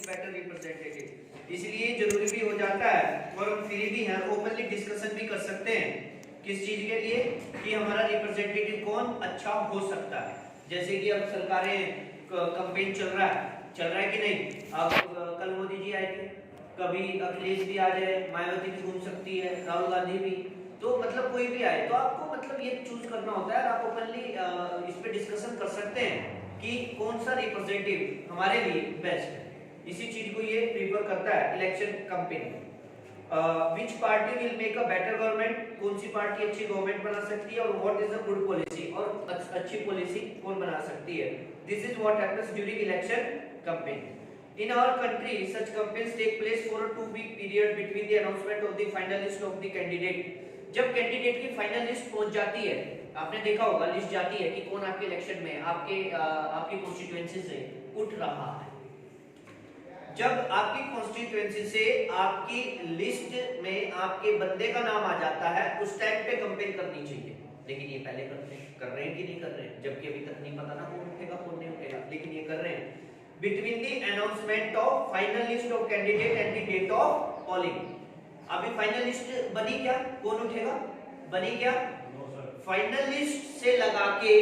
Better representative. इसलिए जरूरी भी हो जाता है और हम फ्री भी हैं, ओपनली डिस्कशन भी कर सकते हैं किस चीज के लिए कि हमारा रिप्रेजेंटेटिव कौन अच्छा हो सकता है। जैसे कि अब सरकारें कैंपेन चल रहा है कि नहीं। अब कल मोदी जी आए थे, कभी अखिलेश भी आ जाए, मायावती भी घूम सकती है, राहुल गांधी भी, तो मतलब कोई भी आए तो आपको मतलब ये चूज करना होता है। आप ओपनली इस पे डिस्कशन कर सकते हैं कि कौन सा रिप्रेजेंटेटिव हमारे लिए बेस्ट है। इसी चीज को ये प्रीफर करता है election campaign. Which party will make a better government, कौन सी पार्टी अच्छी गवर्नमेंट बना सकती है और what is a good policy, और अच्छी पॉलिसी कौन बना सकती है। This is what happens during election campaign. In our country, such campaigns take place for a 2-week period between the announcement of the final list of the candidate. जब candidate की final list पहुंच जाती है, आपने देखा होगा list जाती है कि कौन आपके इलेक्शन में आपकी कॉन्स्टिट्यूएंसी से उठ रहा है। जब आपकी कॉन्स्टिट्यूएंसी से आपकी लिस्ट में आपके बंदे का नाम आ जाता है, उस टाइम पे कैंपेन करनी चाहिए। लेकिन ये पहले कर रहे हैं कि नहीं कर रहे हैं, जबकि अभी तक नहीं पता ना कौन उठेगा कौन नहीं उठेगा, लेकिन ये कर रहे हैं। Between the announcement of final list of candidate and the date of polling. अभी फाइनल लिस्ट बनी क्या, कौन उठेगा, बनी क्या? फाइनल लिस्ट से लगा के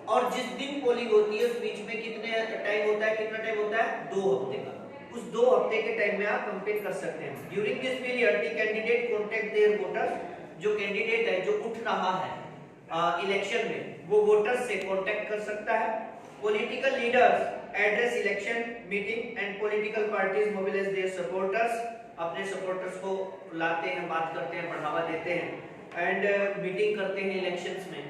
और जिस दिन पोलिंग होती है उस बीच में कितने टाइम होता है, कितना टाइम होता है, 2 हफ्ते का। उस 2 हफ्ते के टाइम में आप कैंपेन कर सकते हैं। During this period the candidate contact their voters, जो कैंडिडेट है जो उठ रहा है इलेक्शन में, वो वोटर्स से कॉन्टेक्ट कर सकता है। Political leaders address election meeting and political parties mobilize their supporters, अपने सपोर्टर्स को लाते हैं, बात करते हैं, बढ़ावा देते हैं एंड मीटिंग करते हैं इलेक्शंस में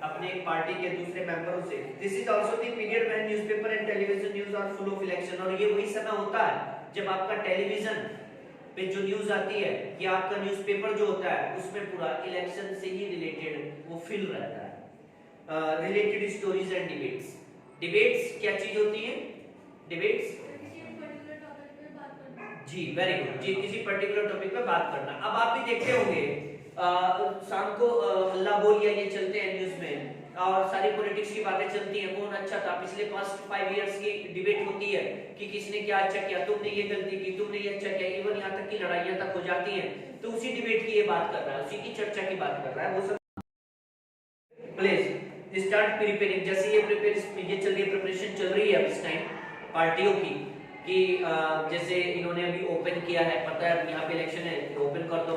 अपने पार्टी के दूसरे मेंबरों से। This is also the period when newspaper and television news are full of election, और ये वही समय होता है जब आपका टेलीविजन पे जो न्यूज़ आती है या आपका न्यूज़पेपर जो होता है उसमें पूरा इलेक्शन से ही रिलेटेड वो फिल रहता है। Related stories and debates. Debates क्या चीज होती है? डिबेट्स जी, वेरी गुड जी, किसी पर्टिकुलर टॉपिक पे बात करना। अब आप भी देखते होंगे शाम को अल्लाह बोलिया ये चलते हैं न्यूज में और सारी पॉलिटिक्स की बातें चलती हैं, कौन अच्छा था। पिछले 5 इयर्स की डिबेट होती है कि किसने क्या अच्छा किया, तुमने ये गलती की, तुमने ये अच्छा किया, इवन यहाँ तक की लड़ाइयां तक हो जाती हैं। तो उसी डिबेट की ये बात कर रहा है, उसी की चर्चा की बात कर रहा है। वो सब प्लीज स्टार्ट प्रिपेयरिंग। जैसे ये चल रही है, प्रिपरेशन चल रही है इस टाइम पार्टियों की कि जैसे इन्होंने अभी ओपन किया है, पता है यहाँ पे इलेक्शन है तो ओपन कर दो।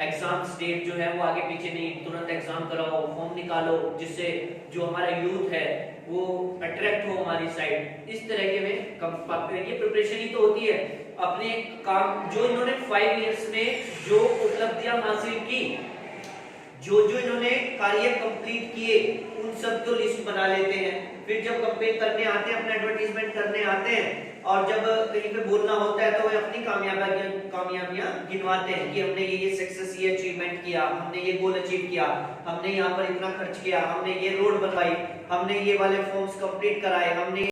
एग्जाम डेट जो है वो आगे पीछे नहीं, तुरंत एग्जाम कराओ, फॉर्म निकालो, जिससे जो हमारा यूथ है वो अट्रैक्ट हो हमारी साइड। इस तरह के में ये प्रिपरेशन ही तो होती है अपने काम। जो इन्होंने 5 इयर्स में जो उपलब्धियां हासिल की, जो इन्होंने कार्य कंप्लीट किए, उन सब को लिस्ट बना लेते हैं। फिर जब कंपेयर करने आते हैं, अपना एडवर्टाइजमेंट करने आते हैं और जब कहीं पे बोलना होता है तो वे अपनी कामयाबियां गिनवाते हैं कि हमने ये सक्सेस, ये अचीवमेंट किया, हमने ये गोल अचीव किया, हमने यहाँ पर इतना खर्च किया, हमने ये रोड बनवाई, हमने ये वाले फॉर्म्स कंप्लीट कराए, हमने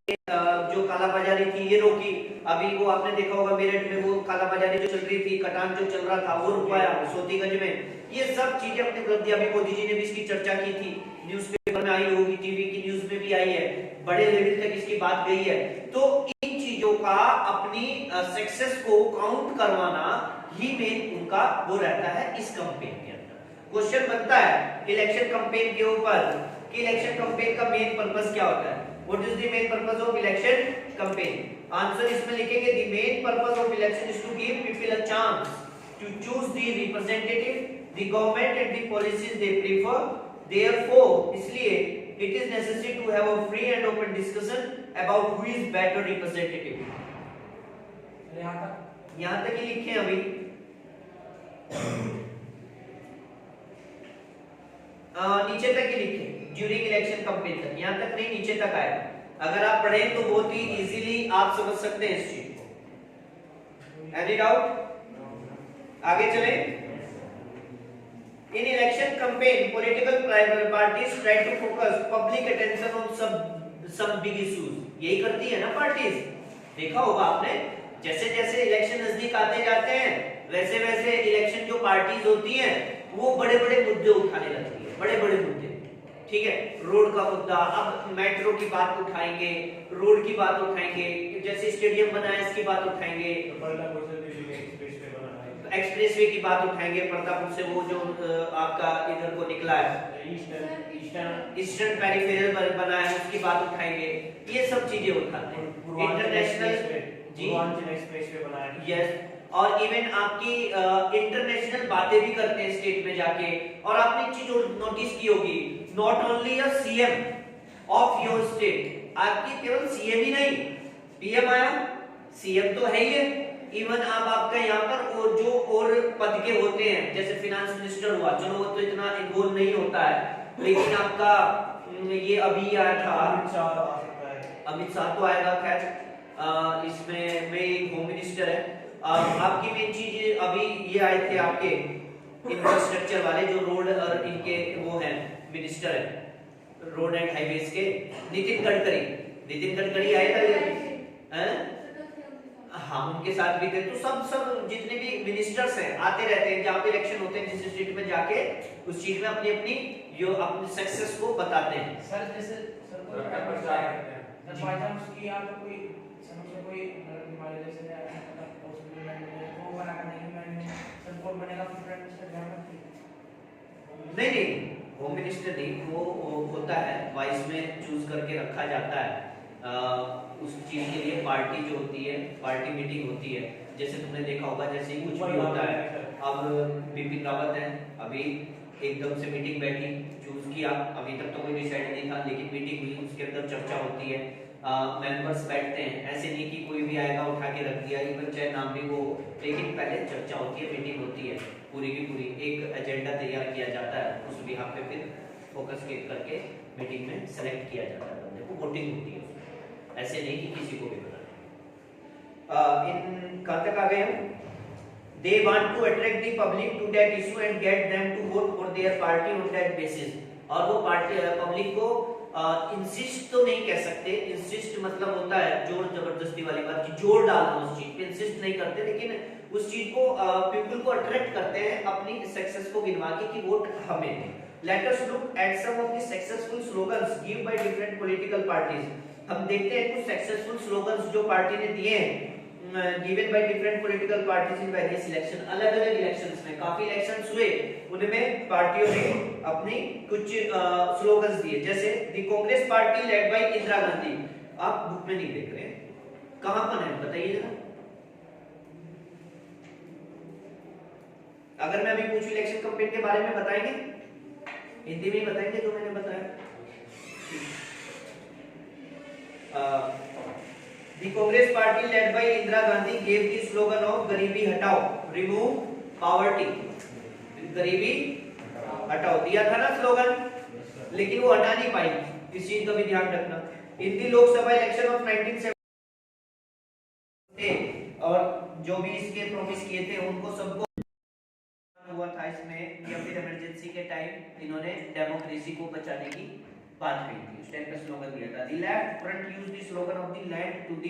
जो कालाबाजारी थी ये रोकी। अभी वो आपने देखा होगा मेरठ में वो कालाबाजारी जो चल रही थी, कटान जो चल रहा था वो रुकवाया सोतीगंज में। ये सब चीजें अपनी उपलब्धि, अभी मोदी जी ने भी इसकी चर्चा की थी, न्यूज़पेपर में आई होगी, टीवी की न्यूज में भी आई है, बड़े लेवल तक इसकी बात गई है। तो इन चीजों का अपनी सक्सेस को काउंट करवाना ही मेन उनका वो रहता है इस कैंपेन के अंदर। क्वेश्चन बनता है इलेक्शन कैंपेन के ऊपर कि इलेक्शन कैंपेन का मेन पर्पस क्या होता है? What is the main purpose of election campaign? Answer इसमें लिखेंगे the main purpose of election is to give people a chance to choose the representative, the government and the policies they prefer. Therefore, इसलिए it is necessary to have a free and open discussion about who is better representative. यहाँ तक ही लिखे अभी। नीचे तक ही लिखे during election campaign तक, यहाँ तक नहीं, नीचे तक आए। अगर आप पढ़ें तो बहुत ही इजीली आप समझ सकते हैं इस चीज को। Any doubt? आगे चले। In election campaign political parties try to focus public attention on some big issues. यही करती है ना पार्टीज, देखा होगा आपने, जैसे जैसे इलेक्शन नजदीक आते जाते हैं वैसे वैसे इलेक्शन जो पार्टीज होती हैं वो बड़े बड़े मुद्दे उठाने लगती है, बड़े बड़े मुद्दे। ठीक है, रोड का मुद्दा, अब मेट्रो की बात उठाएंगे, रोड की बात उठाएंगे, जैसे स्टेडियम बना है इसकी बात उठाएंगे, एक्सप्रेसवे की बात उठाएंगे, प्रतापपुर से वो जो आपका इधर को निकला है ईस्टर्न पेरिफेरल बना है उसकी बात उठाएंगे, ये सब चीजें उठाते हैं। इंटरनेशनल जी एक्सप्रेसवे बना है, यस, और इवन आपकी इंटरनेशनल बातें भी करते हैं स्टेट में जाके। और आपने एक चीज नोटिस की होगी, not only a CM of your state, आपकी केवल सीएम ही नहीं, पीएम आया, सीएम तो है ही है, इवन आपका यहाँ पर जो और पद के होते हैं, जैसे फिनांस मिनिस्टर हुआ, चलो वो तो इतना इन्वॉल्व नहीं होता है, लेकिन आपका ये अभी आया था अमित शाह तो आएगा, खैर इसमें वे होम मिनिस्टर है। आपकी मेन चीज अभी ये आए थे आपके इंफ्रास्ट्रक्चर वाले जो रोड और इनके वो हैं मिनिस्टर है रोड एंड हाईवेज के, नितिन गडकरी आए थे, हाँ उनके साथ भी थे। तो सब जितने भी मिनिस्टर्स हैं आते रहते हैं, जहाँ पे इलेक्शन होते हैं जिस स्टेट में जाके उस चीज में अपनी अपनी जो अपनी सक्सेस को बताते हैं। सर जैसे सर को प्रचार करते हैं, सर बाय चांस की आप कोई समस्या कोई हमारे जैसे पॉसिबल मैंने वो बना कर नहीं मैंने सर कौन बनेगा प्राइम मिनिस्टर ध्यान रखिए। नहीं होम मिनिस्टर नहीं, वो होता है वाइस में चूज करके रखा जाता है। उस चीज के लिए पार्टी जो होती है, पार्टी मीटिंग होती है, जैसे तुमने देखा होगा, जैसे ही कुछ भी होता है, अब बिपिन रावत है, अभी एकदम से मीटिंग बैठी, चूज किया, अभी तक तो कोई डिसाइड नहीं था, लेकिन मीटिंग हुई, उसके अंदर चर्चा होती है, मेंबर्स बैठते हैं, ऐसे नहीं कि कोई भी आएगा उठा के रख दिया, इवन चाहे नाम भी वो, लेकिन पहले चर्चा होती है, मीटिंग होती है, पूरी की पूरी एक एजेंडा तैयार किया जाता है, उस बिहाफ पे फिर फोकस करके मीटिंग में सेलेक्ट किया जाता है बंदे को, वोटिंग होती है, ऐसे नहीं कि किसी को भी बना। इन कहां तक आ गए हम? They want to attract the public to that issue and get them to vote for their party on that basis। और वो पार्टी पब्लिक को इंसिस्ट तो नहीं कह सकते, इंसिस्ट मतलब होता है जोर जबरदस्ती वाली बात, जोर डालना उस चीज पे, इंसिस्ट नहीं करते, लेकिन उस चीज को पीपल को अट्रैक्ट करते हैं अपनी सक्सेस को गिनवा के कि वोट हमें दे। Let us look at some of the successful slogans given by different political parties। हम देखते हैं कुछ सक्सेसफुल स्लोगन्स जो पार्टी ने दिए हैं given by different political parties in various election, अलग-अलग इलेक्शंस में, काफी इलेक्शंस हुए, उनमें पार्टियों ने अपनी कुछ स्लोगन्स दिए, जैसे the Congress party led by Indira Gandhi. आप बुक में नहीं देख रहे हैं, कहां पर है बताइए जरा। अगर मैं अभी पूछूं इलेक्शन कैंपेन के बारे में बताएंगे, हिंदी में ही बताएंगे जो मैंने बताया। The Congress party led by Indira Gandhi gave the slogan of गरीबी हटाओ, remove poverty। गरीबी हटाओ दिया था ना स्लोगन, लेकिन वो हटा नहीं पाई, इस चीज का भी ध्यान रखना। इन दी लोकसभा इलेक्शन ऑफ 1970 और जो भी इसके प्रॉमिस किए थे उनको सबको हुआ था इसमें, या फिर इमरजेंसी के टाइम इन्होंने डेमोक्रेसी को बचाने की बात कही थी, उस टाइम पे स्लोगन दिया था। The left front use the slogan of the land to the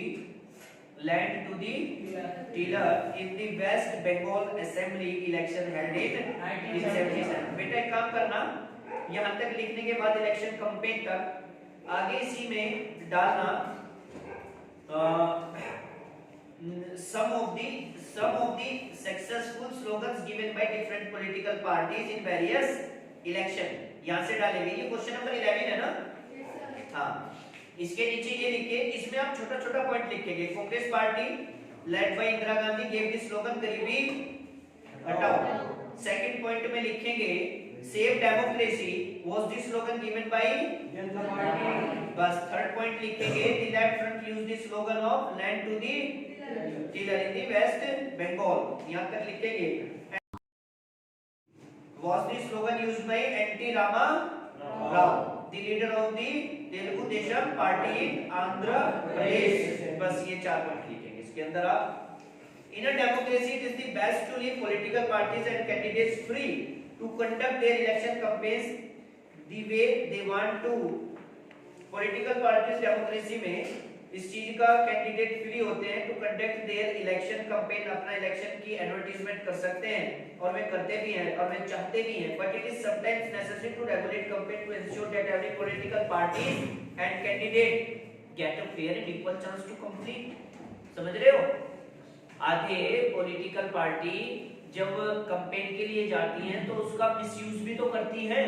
tiller in the West Bengal assembly election held in 1977। बेटा एक काम करना, यहां तक लिखने के बाद इलेक्शन कैंपेन तक आगे इसी में डालना some of the successful slogans given by different political parties in various election। यहां से डालेंगे, ये क्वेश्चन नंबर 11 है ना। हाँ, इसके नीचे ये लिखिए, इसमें आप छोटा छोटा पॉइंट लिखेंगे। Congress party led by Indira Gandhi gave the slogan गरीबी हटाओ। सेकंड पॉइंट में लिखेंगे save democracy was the slogan given by Janata party. बस थर्ड पॉइंट लिखेंगे the left front use the slogan of land to the tiller in the West Bengal, यहां तक लिखेंगे। Was the slogan used by N.T. Rama Rao, the leader of the Telugu Desam Party in Andhra Pradesh। बस ये 4 point लिखेंगे इसके अंदर आप। In a democracy, it is the best to leave political parties and candidates free to conduct their election campaigns the way they want to। Political parties democracy में इस चीज का कैंडिडेट फ्री होते हैं to conduct their election campaign, अपना election की advertisement कर सकते हैं और वे करते भी हैं और वे चाहते भी हैं, but it is sometimes necessary to regulate campaign to ensure that every political party and candidate get a fair and equal chance to complete. समझ रहे हो? आगे पॉलिटिकल पार्टी जब कैंपेन के लिए जाती हैं तो उसका मिसयूज भी तो करती हैं,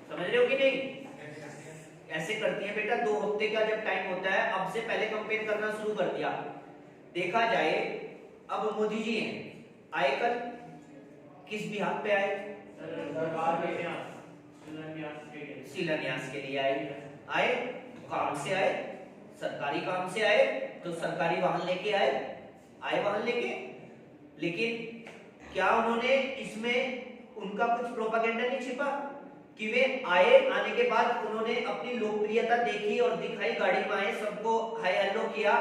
समझ रहे हो कि नहीं? ऐसे करती है बेटा, 2 हफ्ते का जब टाइम होता है, अब से पहले कंपेन करना शुरू कर दिया। देखा जाए अब मोदी जी हैं, आए कल किस बिहाफ पे आए? शिलान्यास के लिए आए तो काम से आए, सरकारी काम से आए तो सरकारी वाहन लेके आए वाहन लेके। लेकिन क्या उन्होंने इसमें उनका कुछ प्रोपेगेंडा नहीं छिपा कि वे आने के बाद उन्होंने अपनी लोकप्रियता देखी और दिखाई, गाड़ी में आए, सबको हाय हेलो किया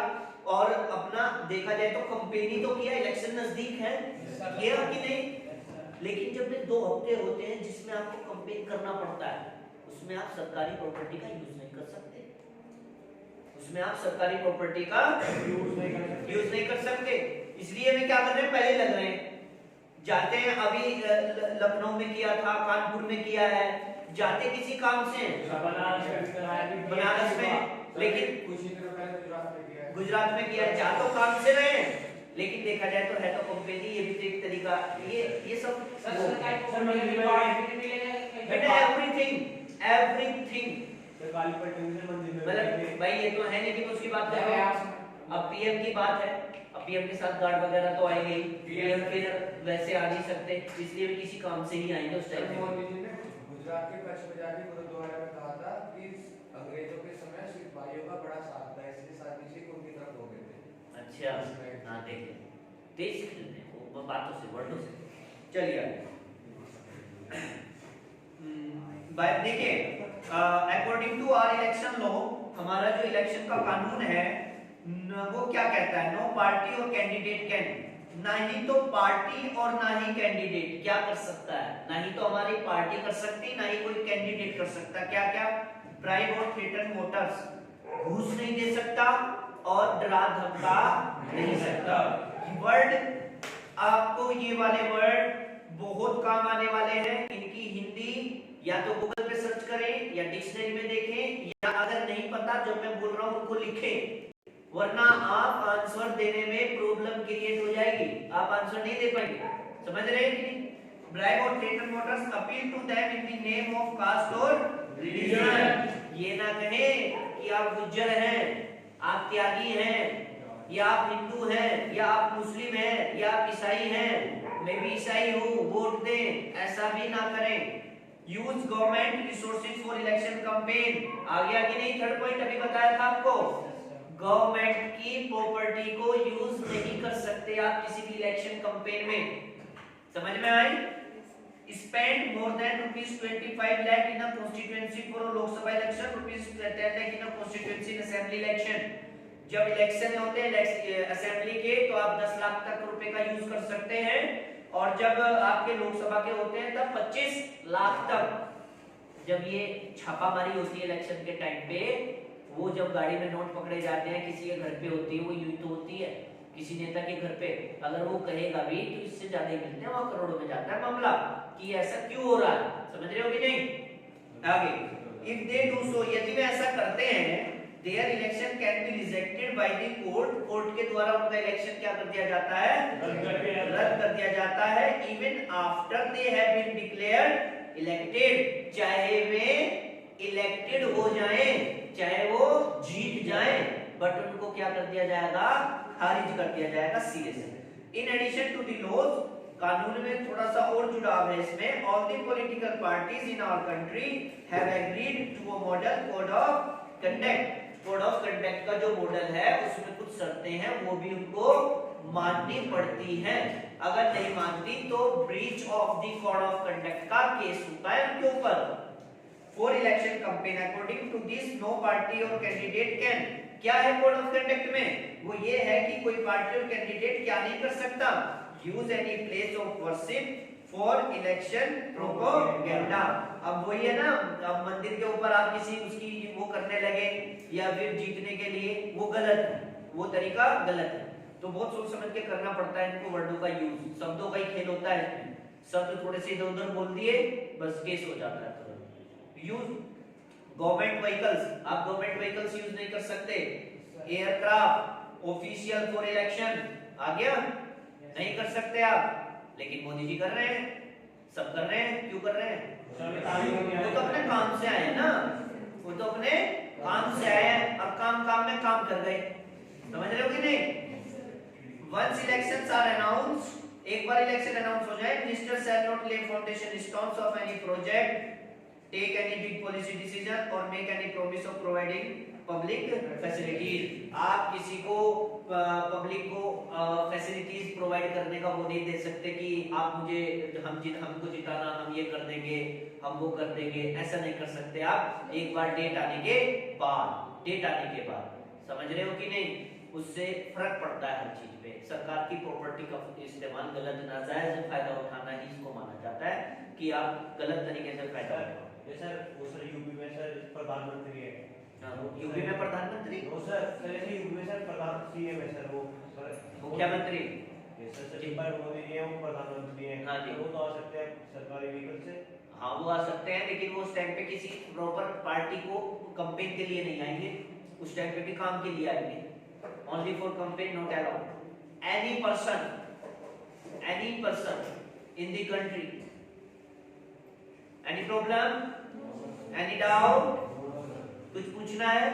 और अपना देखा जाए तो कंपेन ही तो किया, इलेक्शन नजदीक है, किया कि नहीं? लेकिन जब में 2 हफ्ते होते हैं जिसमें आपको कंपेन करना पड़ता है, उसमें आप सरकारी प्रॉपर्टी का यूज नहीं कर सकते, उसमें आप सरकारी प्रॉपर्टी का यूज नहीं कर सकते। इसलिए वे क्या कर रहे हैं, पहले लग रहे हैं, जाते हैं, अभी लखनऊ में किया था, कानपुर में किया है, जाते किसी काम से बनारस में, लेकिन गुजरात में किया, जा तो काम से रहे हैं, लेकिन देखा जाए तो है तो कंपेनी, ये भी तो एक तरीका, ये सब एवरीथिंग मतलब भाई ये तो है नहीं कि उसकी बात कर रहे हैं। अब पीएम की बात है, अब पीएम के साथ गार्ड वगैरह तो आएंगे ही, पीएम फिर वैसे आ नहीं सकते, इसलिए भी किसी काम से ही आएंगे उस टाइम पे। गुजरात के कच्छ में जाके गुरुद्वारा में कहा था कि अंग्रेजों के समय सिपाहियों का बड़ा साथ था, इसलिए साथी सिख उनकी तरफ हो गए थे। अच्छा हाँ देखिए, तेज खेलते हैं वो बातों से, वर्डों से। चलिए देखिए, according to our election law, हमारा जो इलेक्शन का कानून है वो क्या कहता है, नो पार्टी और कैंडिडेट कैन, ना ही तो पार्टी और ना ही कैंडिडेट क्या कर सकता है, ना ही तो हमारी पार्टी कर सकती, ना ही कोई कैंडिडेट कर सकता। क्या क्या? ब्राइब और थ्रेटन वोटर्स, घूस नहीं दे सकता और डरा धमका नहीं सकता। वर्ड आपको ये वाले वर्ड बहुत काम आने वाले हैं, इनकी हिंदी या तो गूगल पे सर्च करें या डिक्शनरी में देखें, या अगर नहीं पता जब मैं बोल रहा हूं उनको लिखें, वरना आप आंसर देने में प्रॉब्लम क्रिएट हो जाएगी, आप आंसर नहीं दे पाएंगे। समझ रहे हैं कि नहीं? ब्राइब और threaten voters appeal to them in the name of caste और रिलीजन, ये ना कहें कि आप गुज्जर हैं, आप त्यागी हैं, या आप हिंदू हैं, या आप मुस्लिम हैं, या आप ईसाई हैं, मैं भी ईसाई हूँ, वोट दें, ऐसा भी ना करें। Use government resources for election campaign, आ गया कि नहीं? थर्ड पॉइंट अभी बताया था आपको, गवर्नमेंट की प्रॉपर्टी को यूज नहीं कर सकते आप किसी भी इलेक्शन कैंपेन में। समझ में आई? Spend more than ₹25 lakh in a constituency for Lok Sabha election, ₹10 lakh in a constituency in assembly election. जब इलेक्शन होते हैं असेंबली के तो आप 10 लाख तक रुपए का यूज कर सकते हैं, और जब आपके लोकसभा के होते हैं तब 25 लाख तक। जब ये छापामारी होती है इलेक्शन के टाइम पे, वो जब गाड़ी में नोट पकड़े जाते हैं, किसी के घर पे होती है, वो यूं तो होती है किसी नेता के घर पे, अगर वो कहेगा भी तो इससे ज्यादा ही मिलते हैं, वहां करोड़ों में जाता है मामला कि ऐसा क्यों हो रहा है। समझ रहे हो कि नहीं? आगे, इफ दे डू सो, यदि वे ऐसा करते हैं, their election can be rejected by the court, court के द्वारा उनका इलेक्शन क्या कर दिया जाता है? रद्द कर दिया जाता है। Even after they have been declared elected, चाहे वे इलेक्टेड हो जाएं, चाहे वो जीत जाएं, बट उनको क्या कर दिया जाएगा? खारिज कर दिया जाएगा सीधे से। In addition to the laws, कानून में थोड़ा सा और जुड़ाव है इसमें, all the political parties in our country have agreed to a model code of conduct. Code of conduct का जो मॉडल है उसमें कुछ शर्तें हैं, वो भी उनको माननी पड़ती हैं। अगर नहीं मानती तो breach of the code of conduct का केस होता है उनके ऊपर। For election campaign according to this, no party और कैंडिडेट कैन, क्या है कोड ऑफ कंडक्ट में? वो ये है कि कोई पार्टी और कैंडिडेट क्या नहीं कर सकता? Use any place of worship for election propaganda. अब वही है ना, अब मंदिर के ऊपर आप किसी उसकी वो करने लगे या फिर जीतने के लिए, वो गलत है, वो तरीका गलत है। तो बहुत सोच समझ के करना पड़ता है इनको वर्डों का यूज, शब्दों का ही खेल होता है इसमें। शब्द थोड़े से इधर उधर बोल दिए बस केस हो जाता है तुरंत। यूज गवर्नमेंट व्हीकल्स, आप गवर्नमेंट व्हीकल्स यूज नहीं कर सकते। एयरक्राफ्ट, ऑफिशियल फॉर इलेक्शन आ गया, नहीं कर सकते आप, लेकिन मोदी जी कर रहे हैं, सब कर रहे हैं। क्यों कर रहे हैं? वो तो अपने काम से आए हैं ना, वो तो अपने काम से आए हैं और काम काम में काम कर गए। समझ रहे हो कि नहीं? वंस इलेक्शंस आर अनाउंस्ड, एक बार इलेक्शन अनाउंस हो जाए, minister shall not lay foundation stones of any project, take any big policy decision और make any promise of providing public facilities. आप किसी को पब्लिक को फैसिलिटीज प्रोवाइड करने का वो नहीं दे सकते कि आप मुझे हमको जिताना, हम ये कर देंगे, हम वो कर देंगे, ऐसा नहीं कर सकते आप। एक बार डेट आने के बाद, समझ रहे हो कि नहीं? उससे फर्क पड़ता है हर चीज पे। सरकार की प्रॉपर्टी का इस्तेमाल गलत, नाजायज फायदा उठाना ही इसको माना जाता है कि आप गलत तरीके से फायदा उठाओ। सर वो सर यूपी में सर प्रधानमंत्री है, यूपी में प्रधानमंत्री, वो सर ऐसे यूपी में सर प्रधान सीएम है सर, वो सर मुख्यमंत्री, सर सचिन भाई मोदी जी है, वो प्रधानमंत्री है। हाँ जी। वो तो आ सकते हैं सरकारी व्हीकल से। हाँ वो आ सकते हैं, लेकिन वो उस टाइम पे किसी प्रॉपर पार्टी को कैंपेन के लिए नहीं आएंगे, उस टाइम पे भी काम के लिए आएंगे। Only for campaign, not allowed any person in the country. Any problem, any doubt, कुछ पूछना है?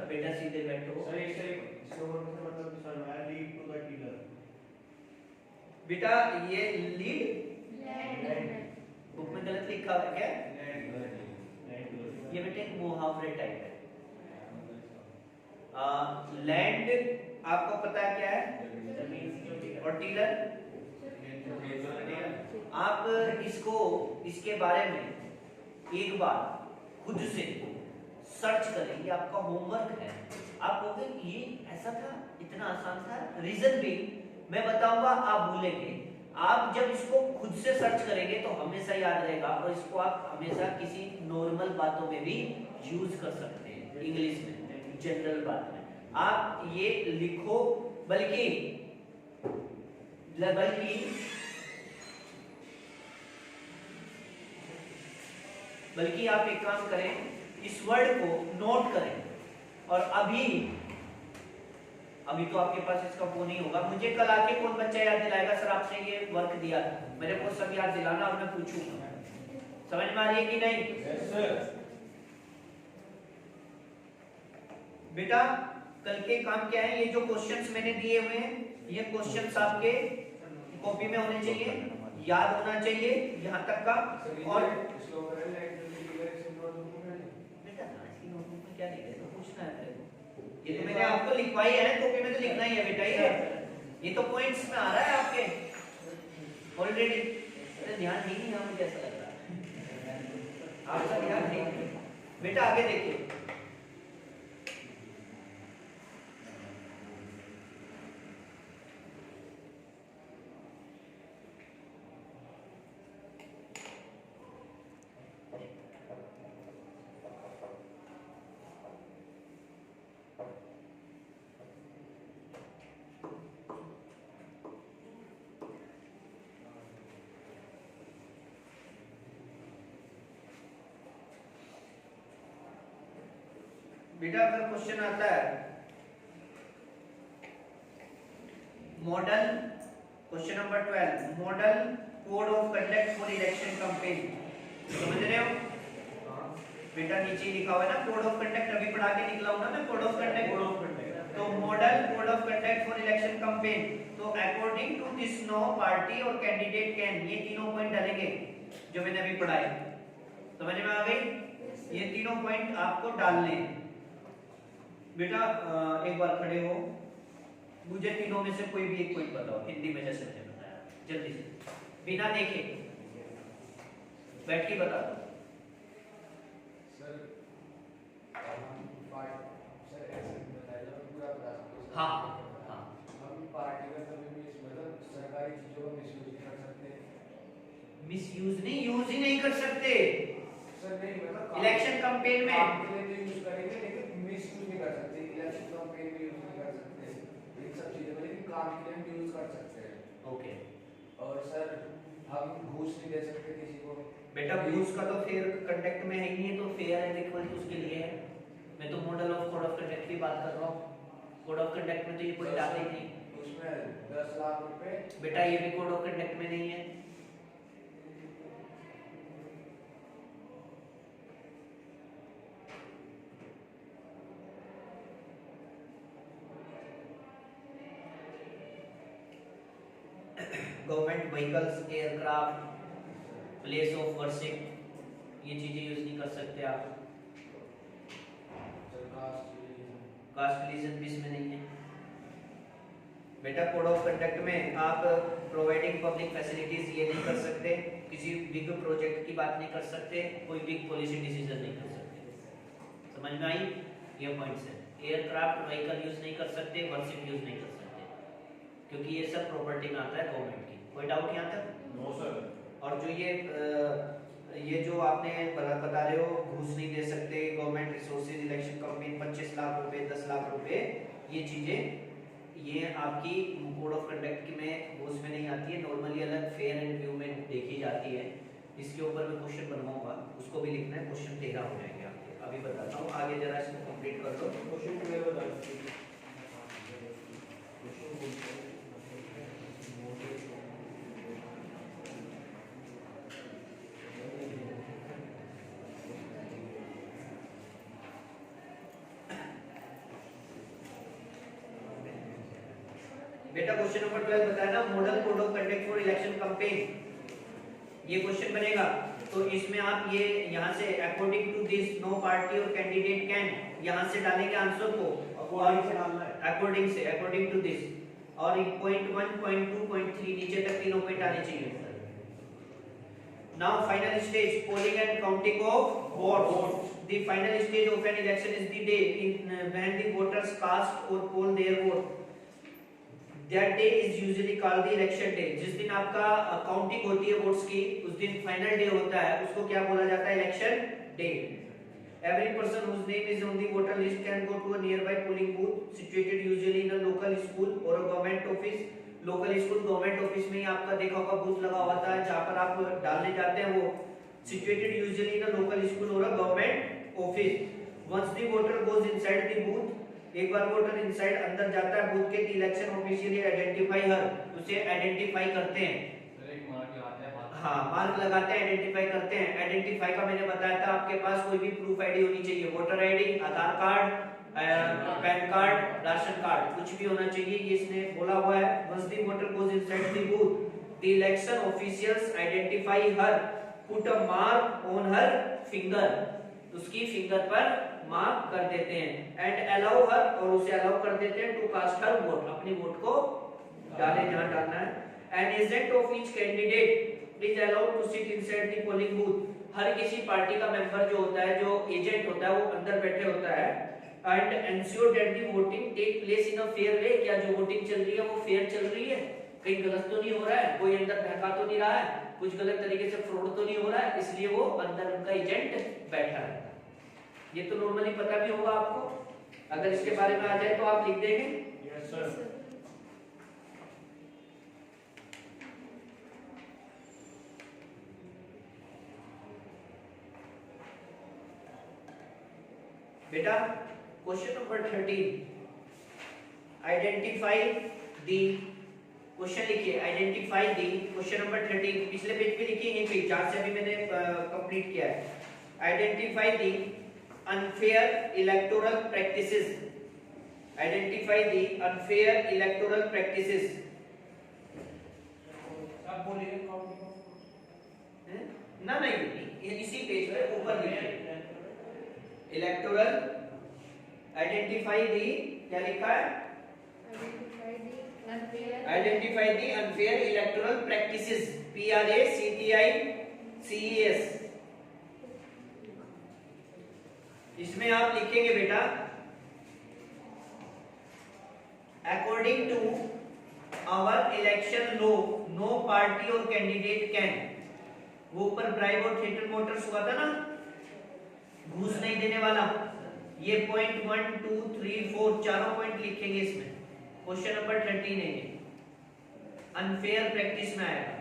बेटा सीधे बैठो। सर इससे मतलब सर मैं लीड टू द डीलर। बेटा ये लीड बुक में गलत लिखा हुआ है क्या? ये बेटे मुहावरे टाइप है। लैंड आपको पता है क्या है, और टीलर आप इसके बारे में एक बार खुद से सर्च करें, ये आपका होमवर्क है। आप कहोगे ये ऐसा था, इतना आसान था। रीजन भी मैं बताऊंगा, आप भूलेंगे। आप जब इसको खुद से सर्च करेंगे तो हमेशा याद रहेगा, और इसको आप हमेशा किसी नॉर्मल बातों में भी यूज कर सकते हैं, इंग्लिश में, जनरल बात में। आप ये लिखो, बल्कि आप एक काम करें, इस वर्ड को नोट करें। और अभी तो आपके पास इसका वो नहीं होगा। मुझे कल आके कौन बच्चा याद दिलाएगा, सर आपने ये वर्क दिया था, मेरे को सब याद दिलाना और मैं पूछूंगा। समझ में आ रही है कि नहीं? Yes sir. बेटा कल के काम क्या है, ये जो क्वेश्चंस मैंने दिए हुए हैं, ये क्वेश्चंस आपके कॉपी में होने चाहिए, याद होना चाहिए यहाँ तक का। और बेटा इसकी नोटबुक में क्या लिखा है, तो पूछना है तेरे को। ये तो मैंने आपको लिखवाई है, कॉपी में तो लिखना ही है बेटा। ये तो पॉइंट्स में आ रहा है आपके ऑलरेडी। ध्यान नहीं है, मुझे ऐसा लग रहा है आपका ध्यान नहीं। बेटा आगे देखिए, बेटा अगर क्वेश्चन आता है model, question number 12, model code of conduct for election campaign, समझ रहे हो? बेटा नीचे लिखा हुआ है ना कोड ऑफ कंडक्ट, अभी पढ़ा के निकला हूं ना मैं कोड ऑफ कंडक्ट। तो model code of conduct for election campaign, तो according to this no party और कैंडिडेट कैन, ये तीनों पॉइंट डालेंगे जो मैंने अभी पढ़ाए। समझ में आ गई? ये तीनों पॉइंट आपको डालने हैं। बेटा एक बार खड़े हो, मुझे तीनों में से कोई भी एक पॉइंट बताओ, हिंदी में जैसे मैंने बताया, जल्दी से, बिना देखे बैठ के बता दो। सर ऐसे बताइए, पूरा बता सकते हो? हाँ हाँ, हम पार्टी का कभी भी मतलब सरकारी चीजों का मिसयूज नहीं कर सकते। मिस यूज नहीं, यूज ही नहीं कर सकते सर नहीं मतलब इलेक्शन कैंपेन में। काम के लिए तो यूज करेंगे लेकिन मिस यूज नहीं कर सकते, इलेक्शन कैंपेन में यूज नहीं कर सकते इन सब चीजों में, लेकिन काम के लिए हम यूज कर सकते हैं। ओके और सर हम घूस नहीं दे सकते किसी को। बेटा घूस का तो फेयर कंडक्ट में है ही नहीं, तो फेयर एंड इक्वल तो उसके लिए है। मैं तो model of code of conduct की बात कर रहा हूँ, कोड ऑफ कंडक्ट में तो ये कोई डाल ही नहीं। उसमें 10 लाख रुपए बेटा ये भी कोड ऑफ कंडक्ट में नहीं है। Government vehicles, aircraft, place of worship, ये चीजें यूज नहीं कर सकते आप। कास्ट रिलीजन भी इसमें नहीं है। बेटा कोड ऑफ कंडक्ट में आप प्रोवाइडिंग पब्लिक फैसिलिटीज ये नहीं कर सकते, किसी बिग प्रोजेक्ट की बात नहीं कर सकते, कोई बिग पॉलिसी डिसीजन नहीं कर सकते। समझ में आई? ये पॉइंट्स है। एयरक्राफ्ट व्हीकल यूज नहीं कर सकते, वर्शिप यूज नहीं कर सकते, क्योंकि ये सब प्रॉपर्टी में आता है गवर्नमेंट की। कोई डाउट यहाँ तक? No sir. और जो ये जो आपने बता रहे हो घूस नहीं दे सकते, government resources, election campaign 25 lakh रुपए, 10 लाख रुपए, ये चीजें ये आपकी कोड ऑफ कंडक्ट में घूस में नहीं आती है, नॉर्मली अलग फेयर एंड व्यू में देखी जाती है। इसके ऊपर मैं क्वेश्चन बनवाऊंगा, उसको भी लिखना है, क्वेश्चन 13 हो जाएंगे आपके। अभी बताता हूँ, आगे जरा इसको कंप्लीट कर दो। क्वेश्चन क्लियर बता दीजिए। बेटा क्वेश्चन नंबर 12 बताया ना, model code of conduct for election campaign, ये क्वेश्चन बनेगा। तो इसमें आप ये यहाँ से according to this no party और कैंडिडेट कैन, यहाँ से डालेंगे आंसर को, अकॉर्डिंग से डालना है, अकॉर्डिंग से, अकॉर्डिंग टू दिस, और पॉइंट 1, पॉइंट 2, पॉइंट 3 नीचे तक तीनों पॉइंट आने चाहिए। Now final stage, polling and counting of votes. The final stage of an election is the day when the voters cast or poll their vote. That day is usually called the election day. जिस दिन आपका counting होती है votes की, उस दिन final day होता है, उसको क्या बोला जाता है? Election day. Every person whose name is on the voter list can go to a nearby polling booth situated usually in a local school or a government office. Local school, government office में ही आपका देखा होगा booth लगा होता है, जहाँ पर आप डालने जाते हैं, वो situated usually in a local school or a government office. Once the voter goes inside the booth, एक बार वोटर इनसाइड अंदर जाता है बूथ के, इलेक्शन ऑफिशियली आइडेंटिफाई हर, उसे आइडेंटिफाई करते हैं। हाँ, मार्क लगाते हैं, आइडेंटिफाई करते हैं। आइडेंटिफाई का मैंने बताया था, आपके पास कोई भी प्रूफ आईडी होनी चाहिए, voter ID, Aadhaar card, PAN card, ration card, कुछ भी होना चाहिए, ये इसने बोला हुआ है। Once the voter goes inside the booth, the election officials identify her, put a mark on her finger, उसकी फिंगर पर मार्क कर देते हैं, एंड अलाउ हर, और उसे अलाउ कर देते हैं, टू कास्ट हर वोट, अपनी वोट को डाले जहां डालना है। An agent of each candidate is allowed to sit inside the polling booth. हर किसी पार्टी का मेंबर जो होता है, जो एजेंट होता है, वो अंदर बैठे होता है। And ensure that the voting take place in a fair way, क्या जो वोटिंग चल रही है वो फेयर चल रही है, कहीं गलत तो नहीं हो रहा है, कोई अंदर धक्का तो नहीं रहा है, कुछ गलत तरीके से फ्रॉड तो नहीं हो रहा है, इसलिए वो अंदर उनका एजेंट बैठा है। ये तो नॉर्मली पता भी होगा आपको, अगर इसके बारे में आ जाए तो आप लिख देंगे। Yes sir. बेटा question number 13, identify the, question लिखिए, आइडेंटिफाई दी, क्वेश्चन नंबर 13, पिछले पेज पे लिखिए, यहीं पे जहां से अभी मैंने कंप्लीट किया है। Identify the unfair electoral practices, identify the unfair electoral practices। आप बोलिए काउंटिंग ऑफ ना नहीं, इसी पेज पे ऊपर लिखिए, इलेक्टोरल, आइडेंटिफाई दी, क्या लिखा है? Identify the unfair electoral practices, PRACTICES। इसमें आप लिखेंगे बेटा, according to our election law no party और कैंडिडेट कैन, वो ऊपर ब्राइब और थिएटर मोटर्स हुआ था ना, घूस नहीं देने वाला, ये पॉइंट 1 2 3 4 चारों पॉइंट लिखेंगे इसमें, क्वेश्चन नंबर 13 है ये, अनफेयर प्रैक्टिस में आएगा।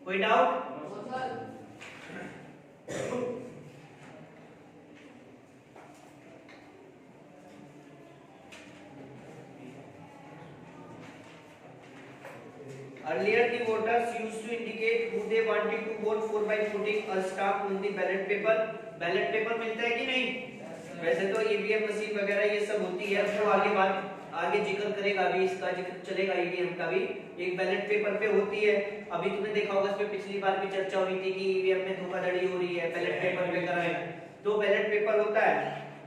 कोई doubt? Earlier the voters used to indicate who they wanted to vote for by putting a stamp on the ballot paper. Ballot paper मिलता है कि नहीं? वैसे तो ईवीएम मशीन वगैरह ये सब होती है, तो आगे जिक्र करेगा, अभी इसका जिक्र चलेगा ईवीएम का भी। एक बैलेट पेपर पे होती है, अभी तुमने देखा होगा, इस पे पिछली बार भी चर्चा हुई थी कि ईवीएम में धोखाधड़ी हो रही है, बैलेट पेपर पे कराएं। तो बैलेट पेपर होता है,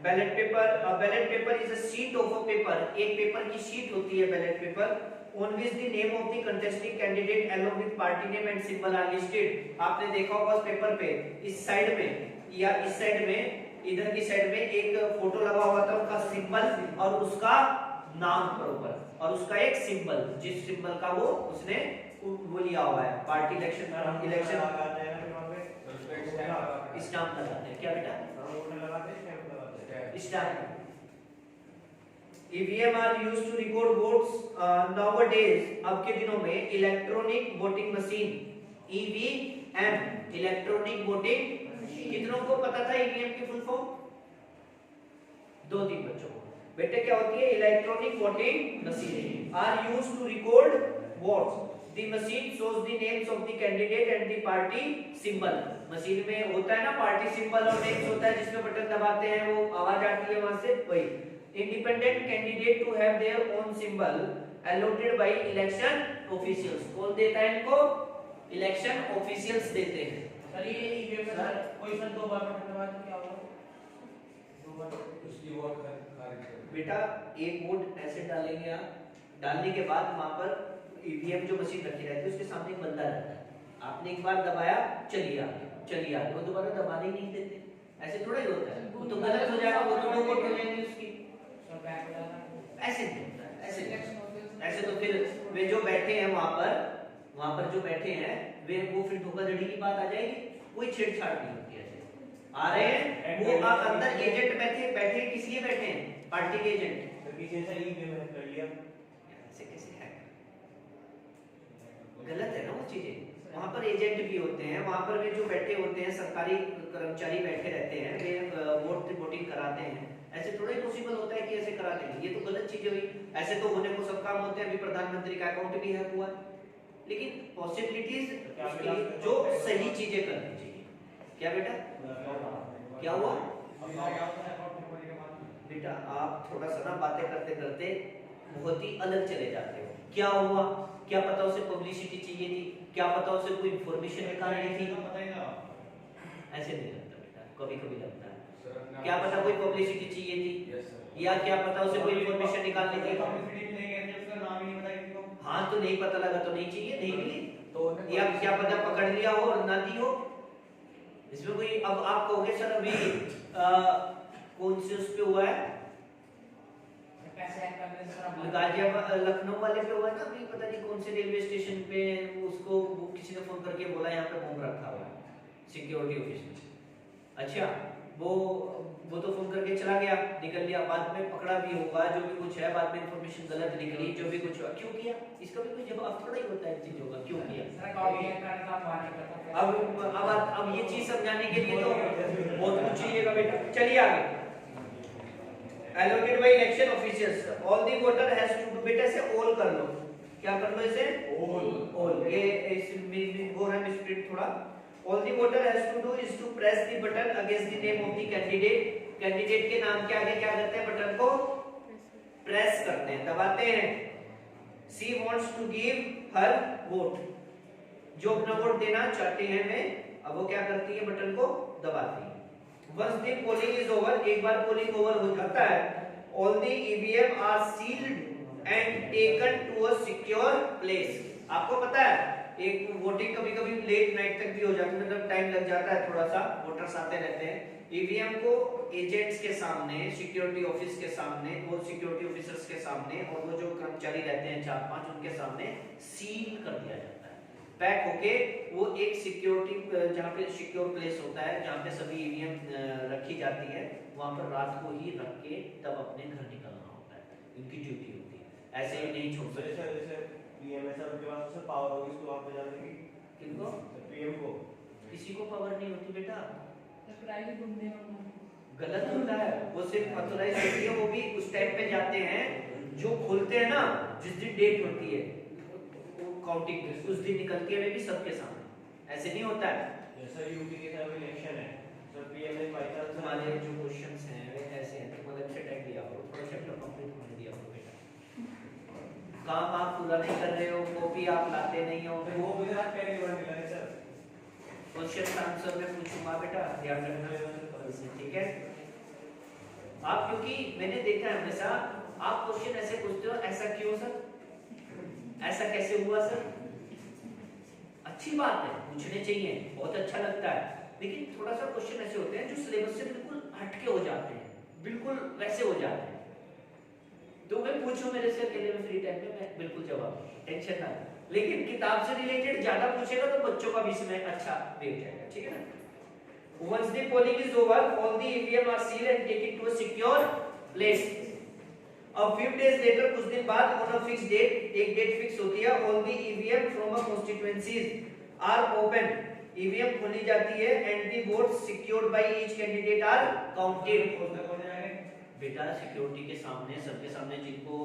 ballot paper is a sheet of a paper, एक पेपर की शीट होती है ballot paper, on which the name of the contesting candidate along with party name and symbol are listed। आपने देखा होगा उस पेपर पे इस साइड में या इस साइड में, इधर की साइड में एक फोटो लगा हुआ था, उनका सिंबल और उसका नाम पर ऊपर, और उसका एक सिंबल, जिस सिंबल का वो उसने वो लिया हुआ है, पार्टी इलेक्शन स्टाम्प लगाते हैं। क्या बेटा? Stamp. EVM are used to record votes nowadays, अब के दिनों में electronic voting machine, EVM electronic voting, कितनों को पता था ईवीएम की फुल फॉर्म? 2-3 बच्चों को। बेटे क्या होती है? Electronic voting machine are used to record votes, the machine shows the names of the candidate and the party symbol. Machine में होता है ना पार्टी सिंबल और नेम्स होता है, जिसमें बटन दबाते हैं वो आवाज आती है वहां से, वही। Independent candidate to have their own symbol allotted by election officials, कौन देता है इनको? इलेक्शन ऑफिशियल्स देते हैं। सर ये ईवीएम में सर कोई सर 2 बार बटन दबाए तो क्या होगा? 2 बार उसकी वोट खारिज कर बेटा एक वोट ऐसे डालेंगे आप, डालने के बाद वहां पर ईवीएम जो मशीन रखी रहती है उसके सामने एक बंदा रहता है, आपने एक बार दबाया, चलिए आगे, वो दोबारा दबाने ही नहीं देते, ऐसे थोड़ा ही होता है, वो तो गलत हो जाएगा, वो तो नो वोट हो जाएंगे उसकी। ऐसे नहीं होता है, ऐसे तो फिर वे जो बैठे हैं वहां पर जो बैठे हैं वे, वो फिर धोखाधड़ी की बात आ जाएगी, कोई छेड़छाड़ नहीं होती है। आ रहे हैं वो अंदर एजेंट बैठे किस लिए बैठे हैं? पार्टी के एजेंट। तो पीछे से ईवीएम कर लिया, ऐसे कैसे है? गलत है ना वो चीजें। वहां पर एजेंट भी होते हैं, वहां पर वे जो बैठे होते हैं सरकारी कर्मचारी बैठे रहते हैं, वे वोटिंग कराते हैं। ऐसे थोड़ा ही पॉसिबल होता है कि ऐसे करा देंगे, ये तो गलत चीजें हुई। ऐसे तो होने को सब काम होते हैं, अभी प्रधानमंत्री का अकाउंट भी हैक हुआ है, लेकिन पॉसिबिलिटीज उसके लिए जो सही चीजें करनी चाहिए। क्या बेटा क्या हुआ? बेटा आप थोड़ा सा ना बातें करते करते बहुत ही अलग चले जाते हो। क्या हुआ? क्या पता उसे पब्लिसिटी चाहिए थी, क्या पता उसे कोई इंफॉर्मेशन निकालनी थी, ऐसे नहीं लगता बेटा, कभी कभी लगता है क्या पता कोई पब्लिसिटी चाहिए थी, या क्या पता उसे कोई इंफॉर्मेशन निकालनी थी। हाँ तो नहीं पता लगा तो नहीं चाहिए, नहीं मिली तो, या क्या पता पकड़ लिया हो और ना दी हो, इसमें कोई। अब आप कहोगे सर अभी कौन से उस पे हुआ है? गाजियाबाद लखनऊ वाले पे हुआ है ना अभी, पता नहीं कौन से रेलवे स्टेशन पे, उसको किसी ने फोन करके बोला यहाँ पे बम रखा हुआ है सिक्योरिटी ऑफिस में। अच्छा वो तो फोन करके चला गया, निकल लिया, बाद में पकड़ा भी होगा, जो भी कुछ है, बाद में इंफॉर्मेशन गलत निकली, जो भी कुछ हुआ, क्यों किया? इसका भी कोई जवाब थोड़ा ही होता है इन चीजों का, क्यों किया? अब ये चीज समझाने के लिए तो बहुत कुछ चाहिएगा बेटा। चलिए आगे। Allocated by election officials, all the voter has to do, बेटा से all कर लो, क्या कर लो इसे? all, ये हो रहा है मिसप्रिंट थोड़ा। All the voter has to do is to press the button against the name of the candidate, candidate के नाम के आगे क्या करते हैं? बटन को प्रेस करते हैं, दबाते हैं। She wants to give her vote, जो अपना वोट देना चाहते हैं वे, अब वो क्या करती है? बटन को दबाती है। Once the polling is over, एक बार पोलिंग ओवर हो जाता है, all the EVM are sealed and taken to a secure place। आपको पता है एक वोटिंग कभी-कभी लेट नाइट तक भी हो जाती है, मतलब टाइम लग जाता है थोड़ा सा, वोटर्स आते रहते हैं। ईवीएम को एजेंट्स के सामने, सिक्योरिटी ऑफिस के सामने, वो सिक्योरिटी ऑफिसर्स के सामने और वो जो कर्मचारी रहते हैं 4-5 उनके सामने सील कर दिया जाता है। पैक होके वो एक सिक्योरिटी जहाँ पे सिक्योर प्लेस होता है, जहाँ पे सभी ईवीएम रखी जाती है, वहाँ पर रात को ही रख के तब अपने घर निकलना होता है, इनकी ड्यूटी होती है, ऐसे ही नहीं छोड़ सकते। जैसे पीएम है सर, उनके पास उसे पावर होगी उसको वहाँ पे जाने की। किनको? पीएम को। किसी को पावर नहीं होती बेटा, प्राइवेट घूमने वाला गलत होता है। वो सिर्फ ऑथोराइज होती है, वो भी उस टाइम पे जाते हैं जो खुलते हैं ना, जिस दिन डेट होती है काउंटिंग उस दिन निकलती है, वे भी सबके सामने, ऐसे नहीं होता है। जैसे यूपी के साथ इलेक्शन है, सर पीएम ने बाई चांस हमारे जो क्वेश्चंस हैं वे ऐसे हैं, तुम अलग से टाइप दिया करो, थोड़ा चैप्टर कंप्लीट होने दिया करो बेटा। काम आप पूरा नहीं कर रहे हो, कॉपी आप लाते नहीं हो, वो मुझे आज पहली बार मिला है सर। क्वेश्चन आंसर में पूछूंगा बेटा, ध्यान रखना, ठीक है। आप क्योंकि मैंने देखा है हमेशा आप क्वेश्चन ऐसे पूछते हो, ऐसा क्यों सर, ऐसा कैसे हुआ सर। अच्छी बात है, पूछने चाहिए, बहुत अच्छा लगता है, लेकिन थोड़ा सा क्वेश्चन ऐसे होते हैं जो सिलेबस से बिल्कुल हटके हो जाते हैं, बिल्कुल वैसे हो जाते हैं। तो मैं पूछूं मेरे से अकेले में फ्री टाइम में, मैं बिल्कुल जवाब, टेंशन ना, लेकिन किताब से रिलेटेड ज्यादा पूछेगा तो बच्चों का भी इसमें अच्छा वेट जाएगा, ठीक है ना। Once the polling is over, all the EVM are sealed and taken to a secure place. A few days later, कुछ दिन बाद, on a fixed date, एक डेट फिक्स होती है, all the EVM from a constituencies are open. EVM खोली जाती है and the votes secured by each candidate are counted. बेटा सिक्योरिटी के सामने, सबके सामने जिनको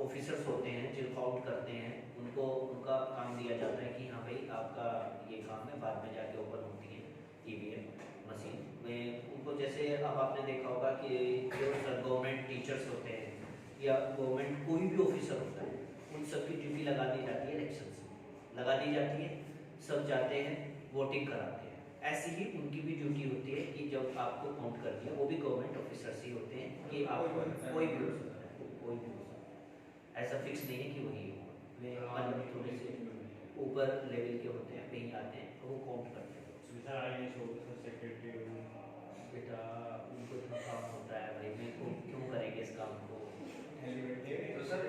ऑफिसर्स होते हैं जो काउंट करते हैं, उनको उनका काम दिया जाता है कि हाँ भाई आपका ये काम है, बाद में जाके ओपन होती है ईवीएम मशीन में उनको। जैसे अब आपने देखा होगा कि जो गवर्नमेंट टीचर्स होते हैं या गवर्नमेंट कोई भी ऑफिसर होता है, उन सबकी ड्यूटी लगा दी जाती है, इलेक्शन से लगा दी जाती है, सब जाते हैं वोटिंग कराते हैं। ऐसी ही उनकी भी ड्यूटी होती है कि जब आपको काउंट कर दिया, वो भी गवर्नमेंट ऑफिसर्स ही होते हैं कि आप कोई भी हो सकता है, कोई भी हो सकता है, ऐसा फिक्स नहीं है कि वही हो, वे मतलब थोड़े से ऊपर लेवल के होते हैं, कहीं आते हैं तो वो काउंट करते हैं। बेटा उनको इतना काम होता है भाई, मैं क्यों करेंगे इस काम को। तो सर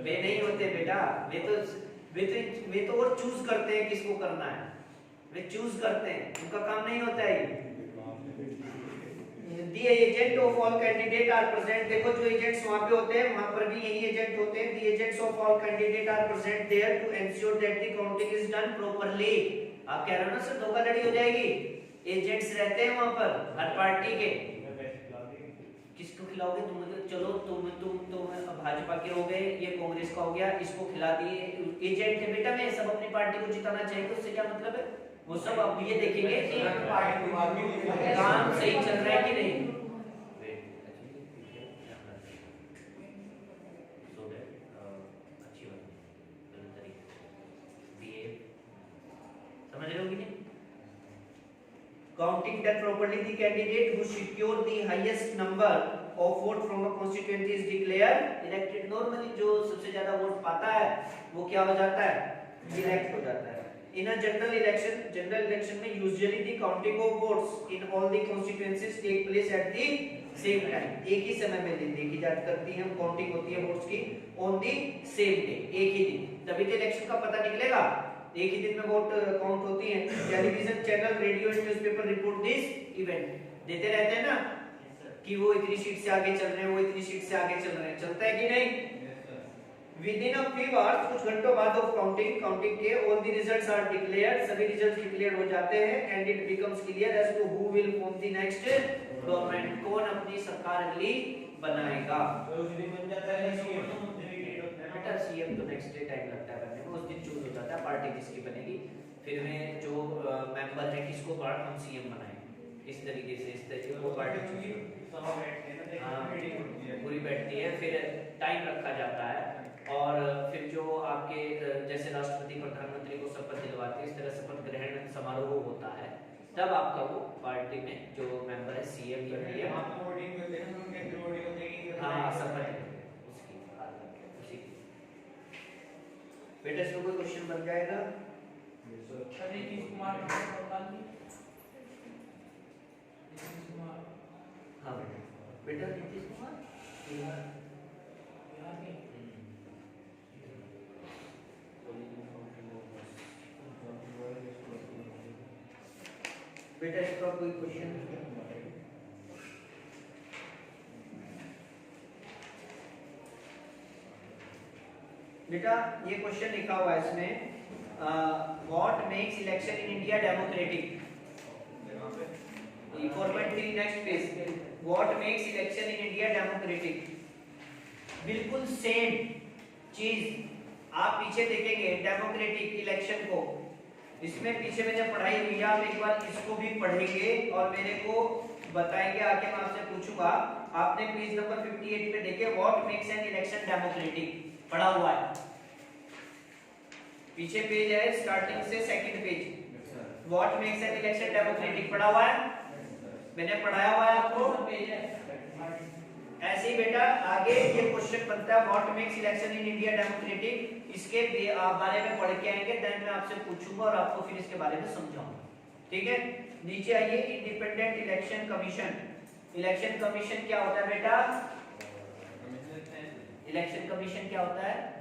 वे नहीं होते बेटा, वे तो और चूज करते हैं किसको करना है, वे चूज करते हैं, उनका काम नहीं होता है। The agent of all candidate are present. देखो जो एजेंट्स वहाँ पे होते हैं, वहाँ पर भी यही एजेंट होते हैं। The agents of all candidate are present there to ensure that the counting is done properly. आप कह रहे हो ना सर धोखाधड़ी हो जाएगी, एजेंट्स रहते हैं वहाँ पर हर पार्टी के। किसको खिलाओगे तुम, चलो तुम भाजपा के हो गए, ये कांग्रेस का हो गया, इसको खिला दिए, एजेंट है बेटा, मैं सब अपनी पार्टी को जिताना चाहिए, उससे क्या मतलब है। वो सब अब ये देखेंगे कि काम सही चल रहा है कि नहीं। समझ रहे हो कि नहीं। Counting done properly, the candidate who secure the highest number of vote from a constituency is declared elected. Normally जो सबसे ज्यादा वोट पाता है वो क्या हो जाता है, इलेक्ट हो जाता है। In a general election में usually the counting of votes in all the constituencies take place at the same time. एक ही समय में देखी जाती करती है, काउंटिंग होती है वोट्स की on the same day, एक ही दिन, तभी तो इलेक्शन का पता निकलेगा। एक ही दिन में वोट काउंट होती है। Television channel, radio and newspaper report this event देते रहते हैं ना कि वो इतनी सीट से आगे चल रहे हैं, वो इतनी सीट से आगे चल रहे हैं, चलता है कि नहीं। Within a few hours, कुछ घंटों बाद ऑफ काउंटिंग के all the results are declared, सभी रिजल्ट्स डिक्लेयर हो जाते हैं and it becomes clear as to who will form the next government, कौन अपनी सरकार अगली बनाएगा। तो उस दिन बन जाता है सीएम, बेटा सीएम तो नेक्स्ट डे टाइम लगता है बनने में, उस दिन चूज हो जाता है पार्टी किसकी बनेगी, फिर में जो मेंबर है किसको बाहर हम सीएम बनाएंगे, इस तरीके से वो पार्टी पूरी बैठती है, फिर टाइम रखा जाता है और फिर जो आपके जैसे राष्ट्रपति प्रधानमंत्री को शपथ दिलवाते हैं, इस तरह शपथ ग्रहण समारोह होता है, तब आपका वो पार्टी में जो मेंबर है सीएम या पीएम, हाँ शपथ बेटा। इसमें कोई क्वेश्चन बन जाएगा। सर नीतीश कुमार हाँ बेटा नीतीश कुमार बिहार के बेटा इसका कोई क्वेश्चन? बेटा ये क्वेश्चन लिखा हुआ है इसमें, what makes election in India democratic? 4.3 next page, what makes election in India democratic? बिल्कुल सेम चीज आप पीछे देखेंगे डेमोक्रेटिक इलेक्शन को, इसमें पीछे मैंने पढ़ाई हुई है, आप एक बार इसको भी पढ़ेंगे और मेरे को बताएंगे, आके मैं आपसे पूछूंगा। आपने पेज नंबर 58 पे देखे what makes an election democratic पढ़ा हुआ है, पीछे पेज है स्टार्टिंग से second page, what makes an election democratic पढ़ा हुआ है, मैंने पढ़ाया हुआ है आपको। पेज है ऐसे ही बेटा आगे ये क्वेश्चन बनता है what makes election in India democratic, इसके बारे में पढ़ के आएंगे, देन मैं आपसे पूछूंगा और आपको फिर इसके बारे में समझाऊंगा, ठीक है। नीचे आइए, independent election commission. Election commission क्या होता है बेटा? इलेक्शन कमीशन क्या होता है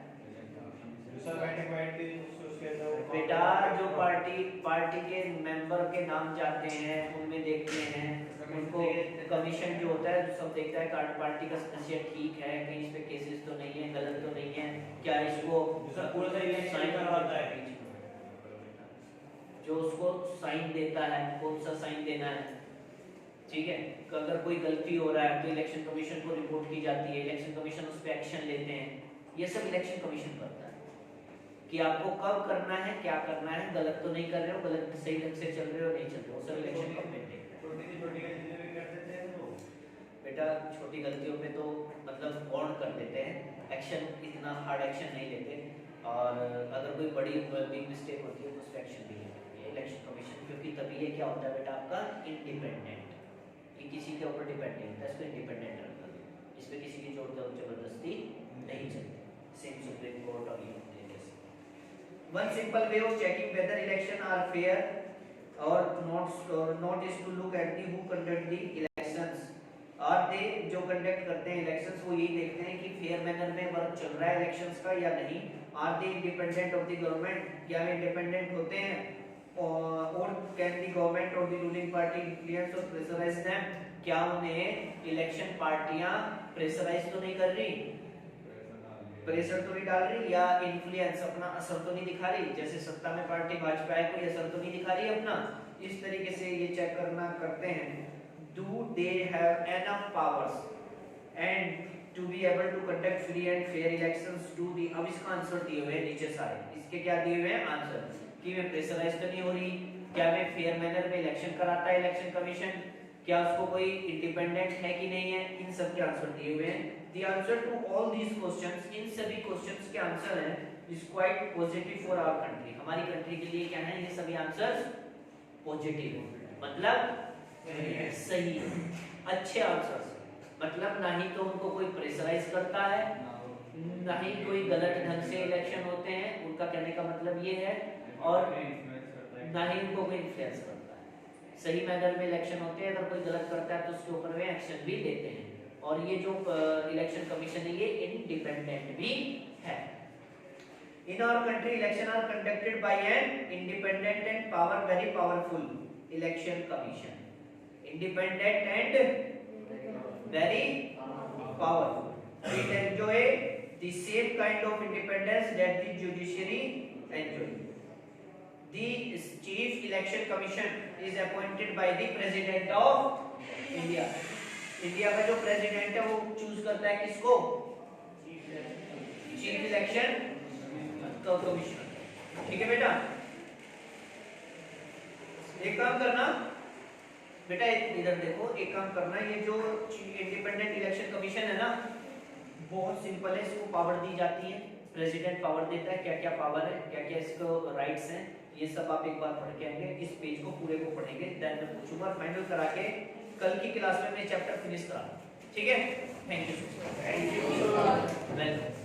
बेटा? जो पार्टी के मेंबर के नाम जाते हैं उनमें देखते हैं, उनको कमीशन जो होता है सब देखता है पार्टी का सदस्य ठीक है, कहीं इस पे केसेस तो नहीं है, गलत तो नहीं है, क्या इसको पूरा साइन करवाता है, जो उसको साइन देता है कौन सा साइन देना है, ठीक है। अगर कोई गलती हो रहा है तो इलेक्शन कमीशन को रिपोर्ट की जाती है, इलेक्शन कमीशन उस पर एक्शन लेते हैं, ये सब इलेक्शन कमीशन करता है कि आपको कब करना है, क्या करना है, गलत तो नहीं कर रहे हो, गलत सही ढंग से चल रहे हो, नहीं चल रहे हो, सब इलेक्शन कमीशन बेटा। छोटी गलतियों पे तो मतलब वार्न कर देते हैं, एक्शन इतना हार्ड एक्शन नहीं लेते, और अगर कोई बड़ी बिग मिस्टेक होती है तो उस पर एक्शन भी लेते हैं इलेक्शन कमीशन, क्योंकि तभी ये क्या होता है बेटा आपका इंडिपेंडेंट, ये किसी के ऊपर डिपेंड नहीं होता, इसको इंडिपेंडेंट रखता है, इस पे किसी की जोर जबरदस्ती नहीं चलती, सेम सुप्रीम कोर्ट और ये one simple way of checking whether election are fair और not is to look at the who conduct the elections, और दे जो कंडक्ट करते हैं इलेक्शंस वो यही देखते हैं कि फेयर मैनर में वर्क चल रहा है इलेक्शंस का या नहीं, are they independent of the government, क्या वे इंडिपेंडेंट होते हैं, और कैन द गवर्नमेंट और द रूलिंग पार्टी इन्फ्लुएंस और प्रेशराइज देम, क्या उन्हें इलेक्शन पार्टियां प्रेशराइज तो नहीं कर रही, प्रेशर तो नहीं डाल रही, या इन्फ्लुएंस अपना असर तो नहीं दिखा रही, जैसे सत्ता में पार्टी भाजपा है कोई असर तो नहीं दिखा रही अपना, इस तरीके से ये चेक करना करते हैं। Do they have enough powers and to be able to conduct free and fair elections to the, अब इसका आंसर दिए हुए हैं नीचे सारे, इसके क्या दिए हुए हैं आंसर, कि वे प्रेशराइज तो नहीं हो रही, क्या वे फेयर मैनर में इलेक्शन कराता है इलेक्शन कमीशन, क्या उसको कोई इंडिपेंडेंट है कि नहीं है, इन सब के आंसर दिए हुए हैं। The answer to all these questions, इन सभी क्वेश्चंस के आंसर हैं is quite positive for our country, हमारी कंट्री के लिए क्या है, ये सभी आंसर्स पॉजिटिव, मतलब सही अच्छे आंसर्स, मतलब ना ही तो उनको कोई प्रेशराइज करता है, ना ही कोई गलत ढंग से इलेक्शन होते हैं, उनका कहने का मतलब ये है, और ना ही उनको कोई इन्फ्लुएंस करता है, सही मैनर में इलेक्शन होते हैं, अगर कोई गलत करता है तो उसके ऊपर वे एक्शन भी लेते हैं, और ये जो इलेक्शन कमीशन है ये इंडिपेंडेंट भी है। In our country election are conducted by an independent and very powerful election commission, independent and very powerful, it enjoy the same kind of independence that the judiciary enjoy. The chief election commission is appointed by the president of India, India का जो president है वो choose करता है किसको, chief election commissioner, ठीक है बेटा। एक काम करना बेटा, इधर देखो, एक काम करना, ये जो इंडिपेंडेंट इलेक्शन कमीशन है ना, बहुत सिंपल है, इसको पावर दी जाती है, प्रेसिडेंट पावर देता है, क्या क्या पावर है, क्या क्या इसको राइट्स हैं, ये सब आप एक बार पढ़ के आएंगे, इस पेज को पूरे को पढ़ेंगे, देन मैं पूछूंगा, फाइनल करा के कल की क्लास में मैं चैप्टर फिनिश करा, ठीक है। Thank you welcome.